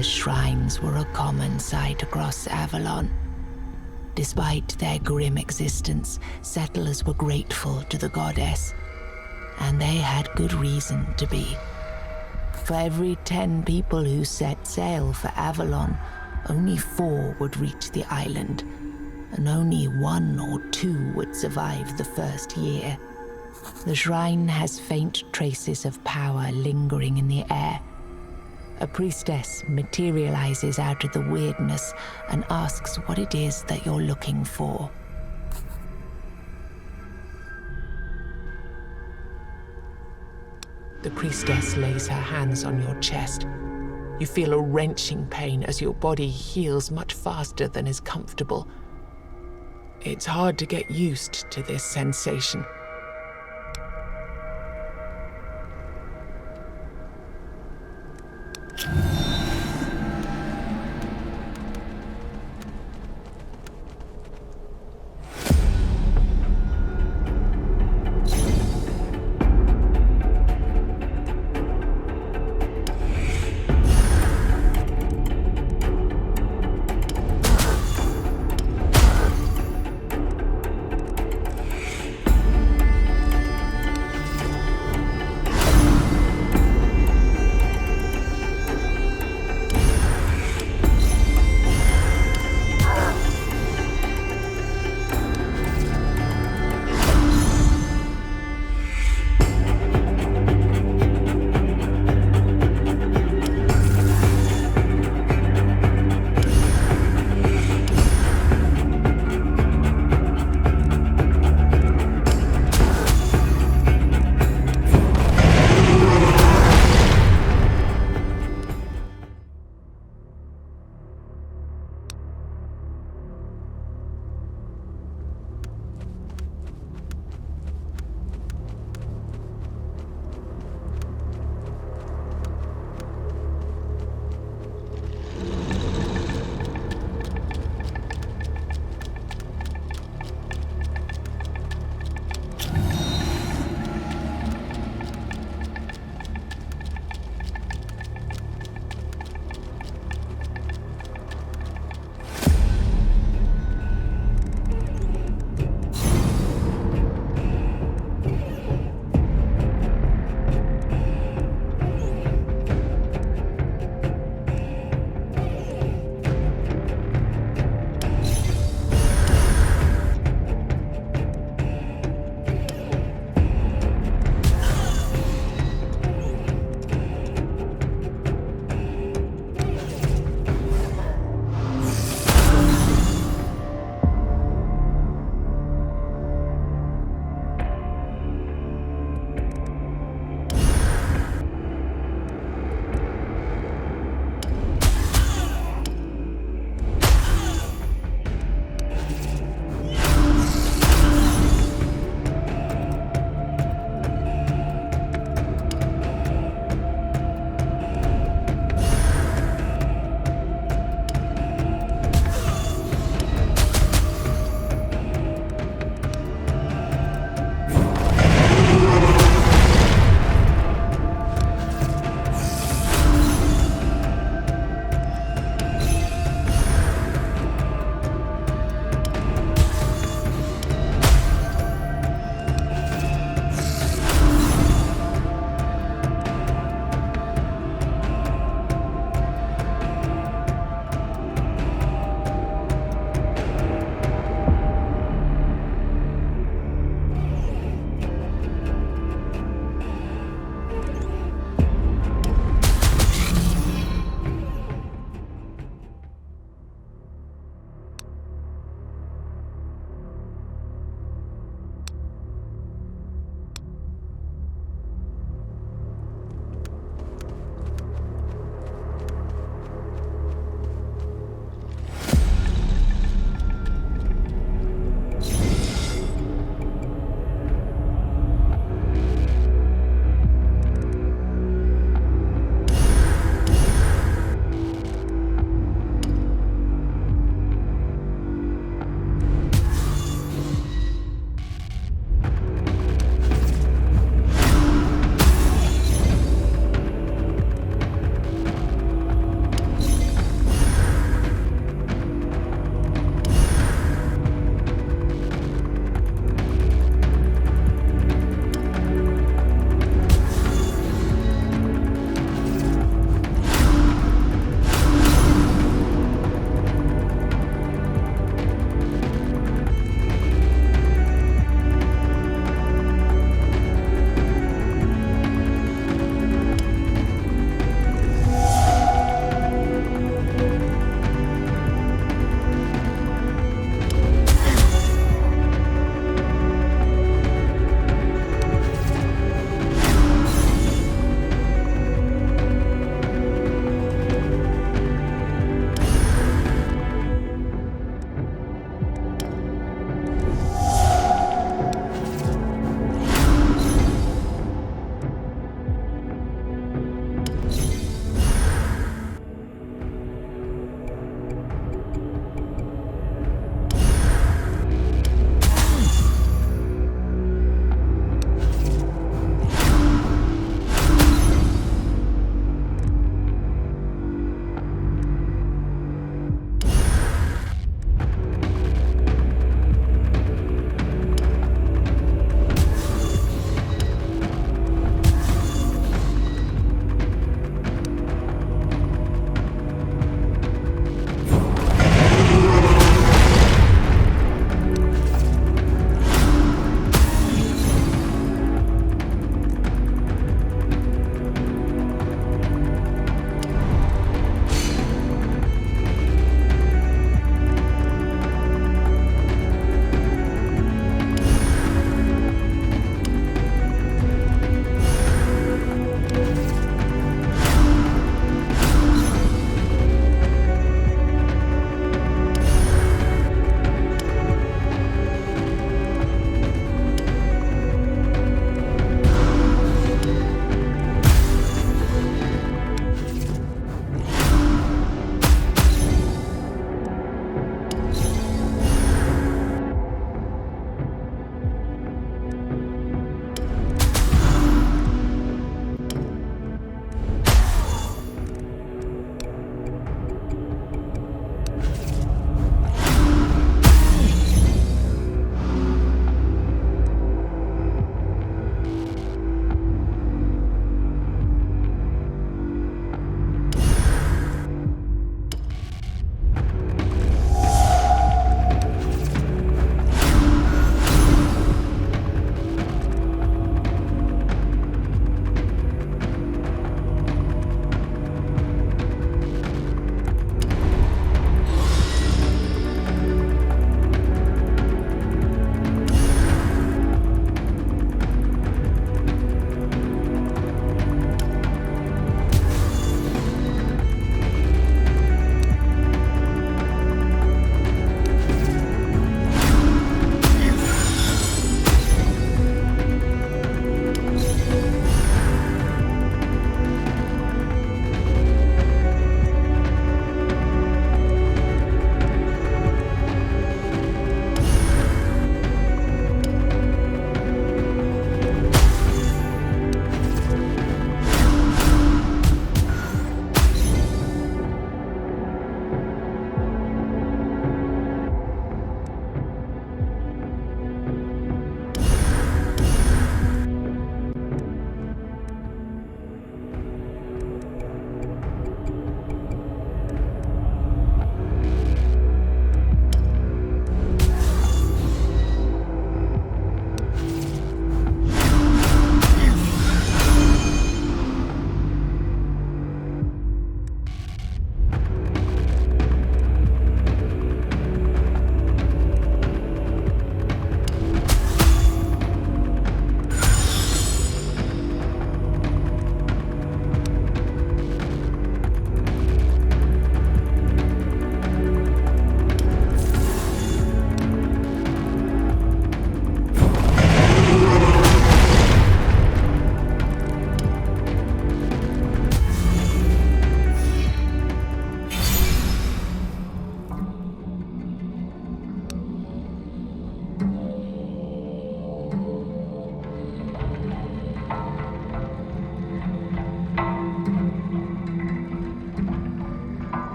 Mother's shrines were a common sight across Avalon. Despite their grim existence, settlers were grateful to the goddess, and they had good reason to be. For every 10 people who set sail for Avalon, only 4 would reach the island, and only 1 or 2 would survive the first year. The shrine has faint traces of power lingering in the air. A priestess materializes out of the weirdness and asks what it is that you're looking for. The priestess lays her hands on your chest. You feel a wrenching pain as your body heals much faster than is comfortable. It's hard to get used to this sensation.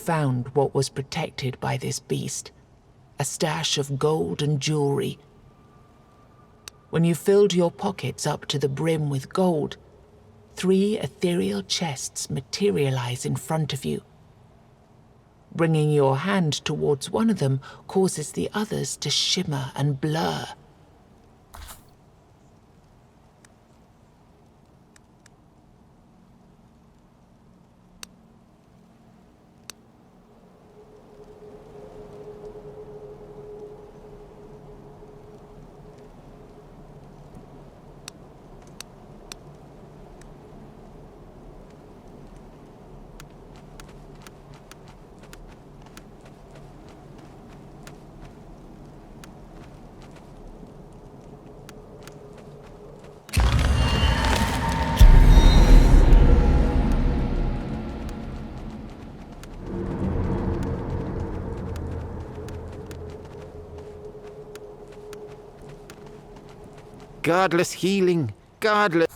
found what was protected by this beast, a stash of gold and jewelry. When you filled your pockets up to the brim with gold, 3 ethereal chests materialize in front of you. Bringing your hand towards one of them causes the others to shimmer and blur. Godless healing, godless.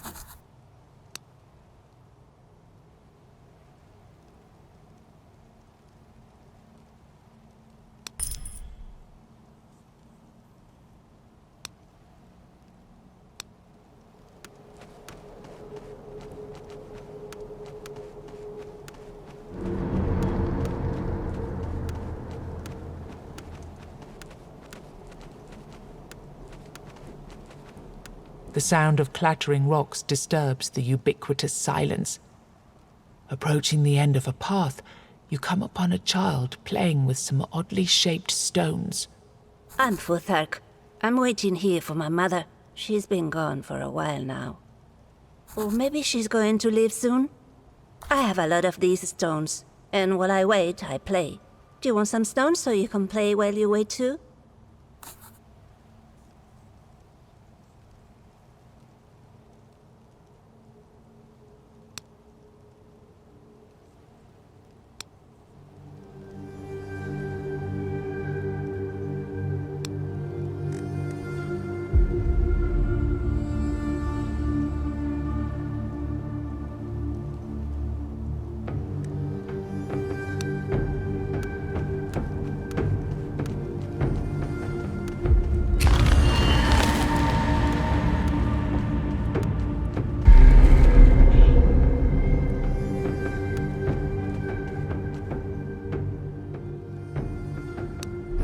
The sound of clattering rocks disturbs the ubiquitous silence. Approaching the end of a path, you come upon a child playing with some oddly shaped stones. I'm Futhark. I'm waiting here for my mother. She's been gone for a while now. Or maybe she's going to leave soon? I have a lot of these stones, and while I wait, I play. Do you want some stones so you can play while you wait too?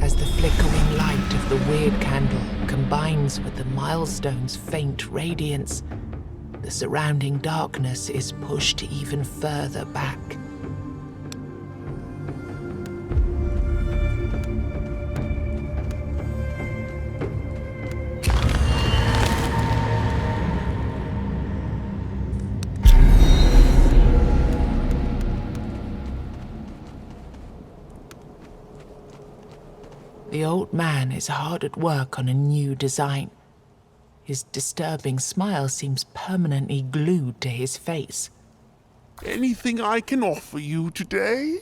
As the flickering light of the weird candle combines with the milestone's faint radiance, the surrounding darkness is pushed even further back. The old man is hard at work on a new design. His disturbing smile seems permanently glued to his face. Anything I can offer you today?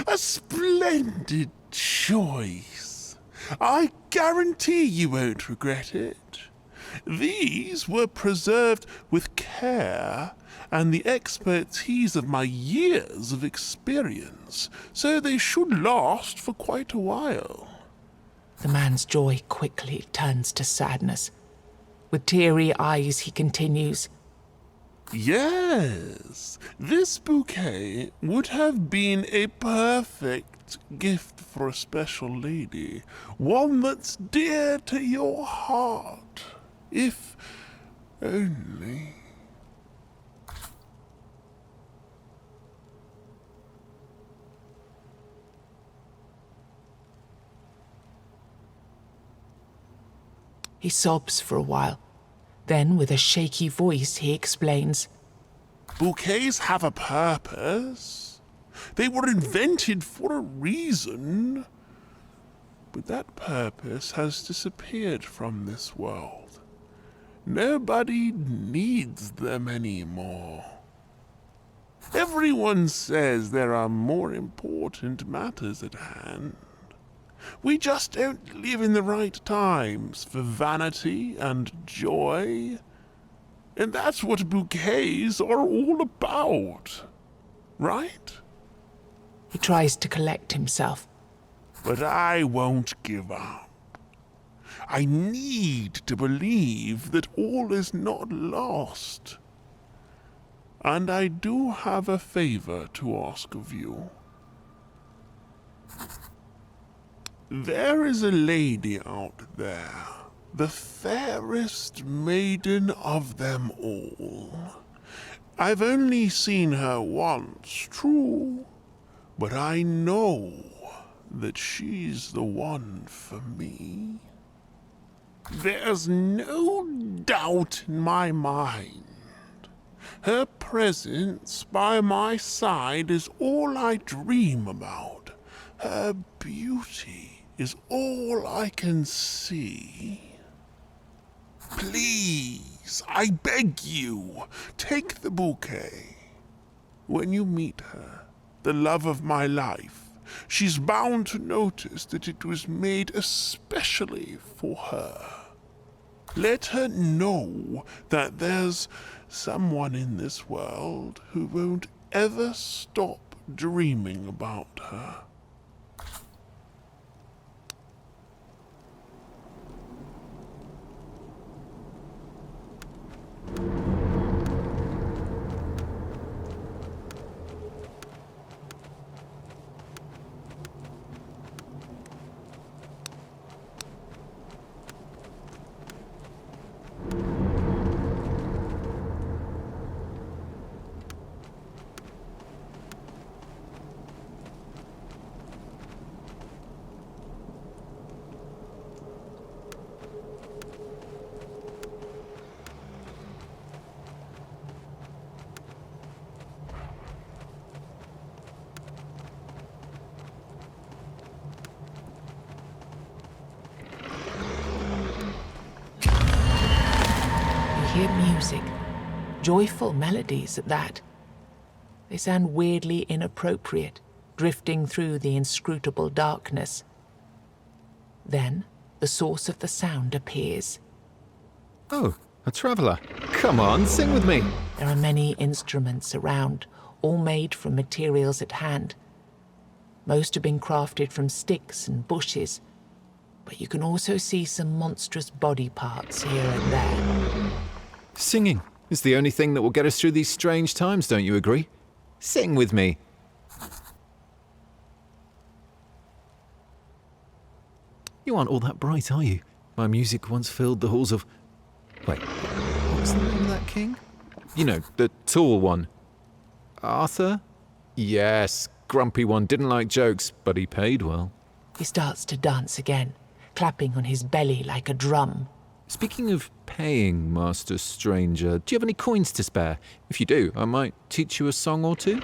A splendid choice. I guarantee you won't regret it. These were preserved with care and the expertise of my years of experience, so they should last for quite a while. The man's joy quickly turns to sadness. With teary eyes, he continues, Yes, this bouquet would have been a perfect gift for a special lady, one that's dear to your heart, if only. He sobs for a while, Then, with a shaky voice, he explains, Bouquets have a purpose. They were invented for a reason. But that purpose has disappeared from this world. Nobody needs them anymore. Everyone says there are more important matters at hand. We just don't live in the right times for vanity and joy. And that's what bouquets are all about, right? he tries to collect himself. But I won't give up. I need to believe that all is not lost. And I do have a favor to ask of you. There is a lady out there, the fairest maiden of them all. I've only seen her once, true, but I know that she's the one for me. There's no doubt in my mind. Her presence by my side is all I dream about. Her beauty is all I can see. Please, I beg you, take the bouquet. When you meet her, the love of my life, she's bound to notice that it was made especially for her. Let her know that there's someone in this world who won't ever stop dreaming about her. Hear music, joyful melodies at that. They sound weirdly inappropriate, drifting through the inscrutable darkness. Then, the source of the sound appears. Oh, a traveller. Come on, sing with me. There are many instruments around, all made from materials at hand. Most have been crafted from sticks and bushes, but you can also see some monstrous body parts here and there. Singing is the only thing that will get us through these strange times, don't you agree? Sing with me. You aren't all that bright, are you? My music once filled the halls of... Wait, what was the name of that king? You know, the tall one. Arthur? Yes, grumpy one, didn't like jokes, but he paid well. He starts to dance again, clapping on his belly like a drum. Speaking of paying, Master Stranger, do you have any coins to spare? If you do, I might teach you a song or two.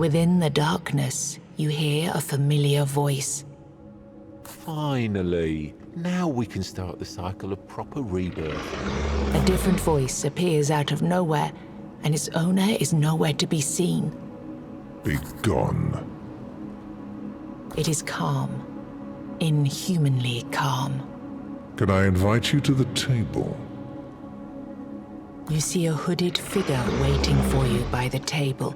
Within the darkness, you hear a familiar voice. Finally, now we can start the cycle of proper rebirth. A different voice appears out of nowhere, and its owner is nowhere to be seen. Be gone. It is calm, inhumanly calm. Can I invite you to the table? You see a hooded figure waiting for you by the table.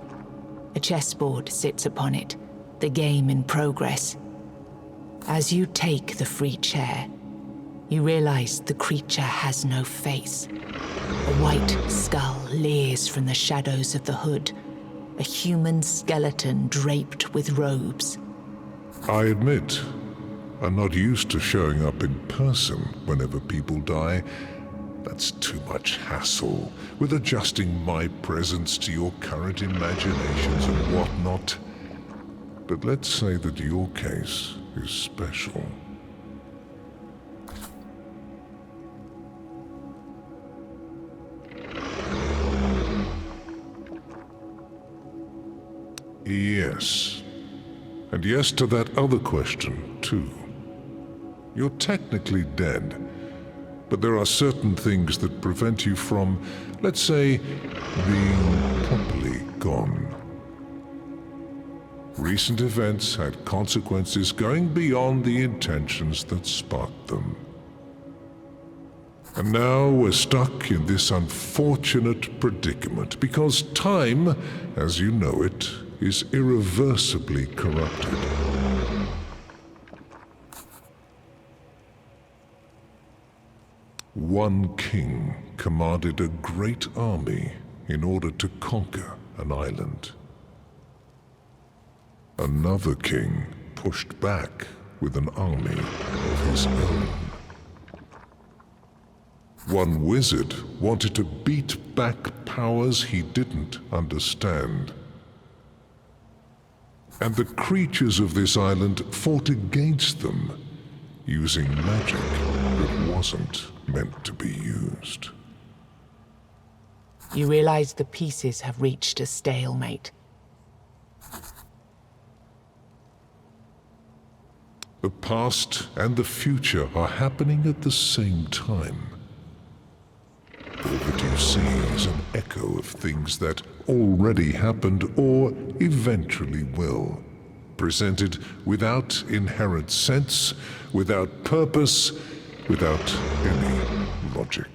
A chessboard sits upon it, the game in progress. As you take the free chair, you realize the creature has no face. A white skull leers from the shadows of the hood, a human skeleton draped with robes. I admit, I'm not used to showing up in person whenever people die. That's too much hassle, with adjusting my presence to your current imaginations and whatnot. But let's say that your case is special. Yes. And yes to that other question, too. You're technically dead, but there are certain things that prevent you from, let's say, being properly gone. Recent events had consequences going beyond the intentions that sparked them. And now we're stuck in this unfortunate predicament because time, as you know it, is irreversibly corrupted. One king commanded a great army in order to conquer an island. Another king pushed back with an army of his own. One wizard wanted to beat back powers he didn't understand. And the creatures of this island fought against them, using magic that wasn't meant to be used. You realize the pieces have reached a stalemate. The past and the future are happening at the same time. All that you see is an echo of things that already happened or eventually will, presented without inherent sense, without purpose, without any logic.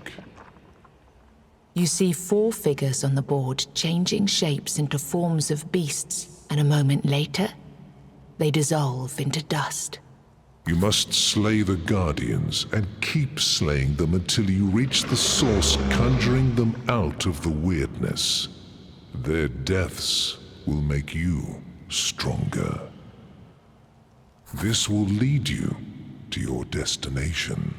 You see 4 figures on the board changing shapes into forms of beasts, and a moment later, they dissolve into dust. You must slay the Guardians and keep slaying them until you reach the source, conjuring them out of the weirdness. Their deaths will make you stronger. This will lead you to your destination.